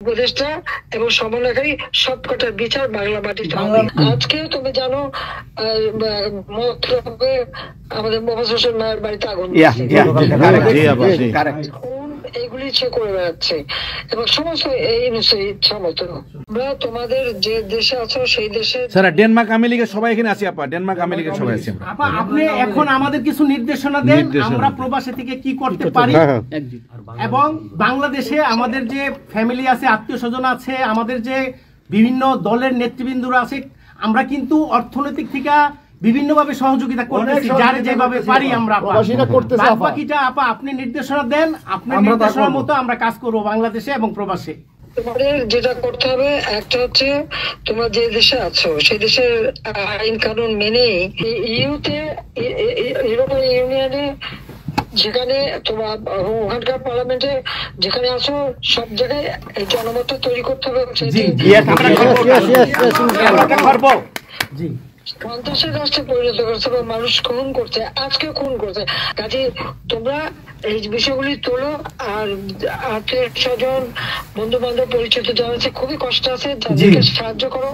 উপদেষ্টা এবং সমন্বয়কারী সবকটার বিচার বাংলা মাটিতে হবে। আজকে তুমি জানো আমাদের মোহাম্মদ হোসেন মায়ের বাড়িতে আগুন, এইগুলি সে করে বেড়াচ্ছে এবং সমস্ত এই ইচ্ছা মতো। আমরা তোমাদের যে দেশে আছো সেই দেশে ডেনমার্ক আমেরিকা সবাই এখানে আছি আপা, ডেনমার্ক আমেরিকা সবাই আছি। আপনি এখন আমাদের কিছু নির্দেশনা দেন, আমরা প্রবাসী থেকে কি করতে পারি এবং বাংলাদেশে আমাদের যে ফ্যামিলি আছে, আত্মীয় স্বজন আছে, আমাদের যে বিভিন্ন দলের নেতৃবৃন্দরা আছে, আমরা কিন্তু অর্থনৈতিক থেকে বিভিন্নভাবে সহযোগিতা করতেছি, যার যেভাবে পারি আমরা। বাকিটা আপা আপনি নির্দেশনা দেন, আপনার নির্দেশনার মতো আমরা কাজ করব বাংলাদেশে এবং প্রবাসে। তোমাদের যেটা করতে হবে একটা হচ্ছে তোমরা যে দেশে আছো সেই দেশের আইন কানুন মেনে ইউরোপিয়ান ইউনিয়নে যেখানে তোমার ওখানকার পার্লামেন্টে যেখানে আছো সব জায়গায় এই জনমত তৈরি করতে হবে। সন্ত্রাসের রাষ্ট্রে পরিণত করছে বা মানুষ খুন করছে, আজকে খুন করছে। কাজে তোমরা এই বিষয়গুলি তোলো আর আত্মীয় স্বজন বন্ধু বান্ধব পরিচিত যারা আছে খুবই কষ্ট আছে তাদেরকে সাহায্য করো।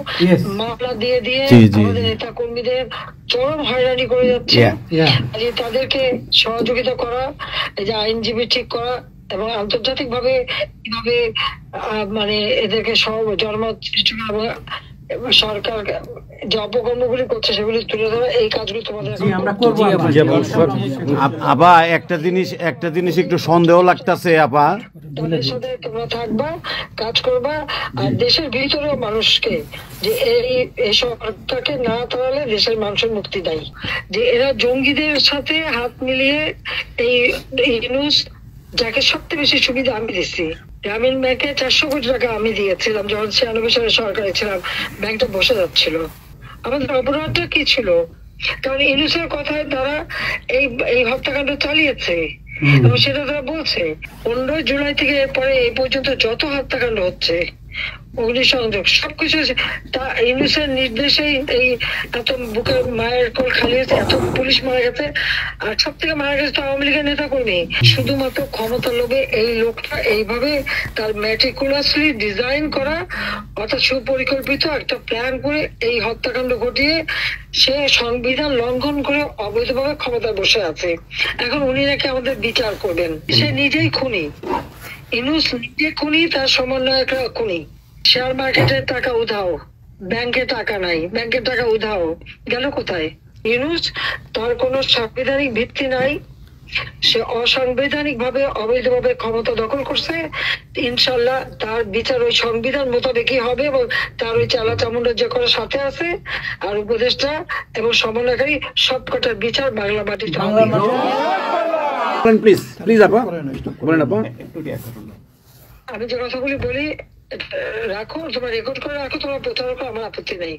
মামলা দিয়ে দিয়ে আমাদের নেতা কর্মীদের চরম হয়রানি করে যাচ্ছে, তাদেরকে সহযোগিতা করা, এই যে আইনজীবী ঠিক করা এবং আন্তর্জাতিক ভাবে কিভাবে মানে এদেরকে জনমত সৃষ্টি করা, সরকার যে অপকর্মগুলি করছে সেগুলি তুলে ধরা, এই কাজগুলি তোমাদের আমরা করব। আপা একটা জিনিস একটু সন্দেহ লাগতেছে আপা, দলের সাথে তোমরা থাকবা, কাজ করবা আর দেশের ভিতরে মানুষকে যে এই সরকারকে না তাড়ালে দেশের মানুষের মুক্তি দেয়, যে এরা জঙ্গিদের সাথে হাত মিলিয়ে এই নিউজ যাকে সবচেয়ে বেশি সুবিধা আমি দিচ্ছি, গ্রামীণ ব্যাংকে 400 কোটি টাকা আমি দিয়েছিলাম যখন 96 সালে সরকারে ছিলাম, ব্যাংকটা বসে যাচ্ছিল। আমাদের অপরাধটা কি ছিল? কারণ ইউনুসের কথায় তারা এই হত্যাকাণ্ড চালিয়েছে এবং সেটা তারা বলছে। 15 জুলাই থেকে এরপরে এই পর্যন্ত যত হত্যাকাণ্ড হচ্ছে, অগ্নিসংযোগ সবকিছু ইউনুসের নির্দেশেই এই এত বুকের মায়ের কোল খালি হয়েছে, এত পুলিশ মারা গেছে, আর সব থেকে মারা গেছে তো আওয়ামী লীগের নেতা কর্মী। শুধুমাত্র ক্ষমতা লোভে এই লোকটা এইভাবে তার ম্যাটিকুলাসলি ডিজাইন করা অর্থাৎ সুপরিকল্পিত একটা প্ল্যান করে এই হত্যাকাণ্ড ঘটিয়ে সে সংবিধান লঙ্ঘন করে অবৈধভাবে ক্ষমতায় বসে আছে। এখন উনি নাকি আমাদের বিচার করবেন, সে নিজেই খুনি। ইউনুস নিজে খুনি, তার সমন্বয়করা খুনি। শেয়ার মার্কেটের টাকা উধাও, ব্যাংকে টাকা নাই, ব্যাংকের টাকা উধাও, গেল কোথায়? ইউনুস তার কোনো সাংবিধানিক ভিত্তি নাই, সে অসাংবিধানিক ভাবে অবৈধভাবে ক্ষমতা দখল করছে। ইনশাল্লাহ তার বিচার ওই সংবিধান মোতাবেকই হবে এবং তার ওই চালা চামুন্ডা যে করে সাথে আছে আর উপদেষ্টা এবং সমন্বয়কারী সবকটার বিচার বাংলা মাটিতে হবে। আমি যে কথাগুলি বলি রাখো, তোমার রেকর্ড করে রাখো, তোমার প্রচার করো, আমার আপত্তি নেই।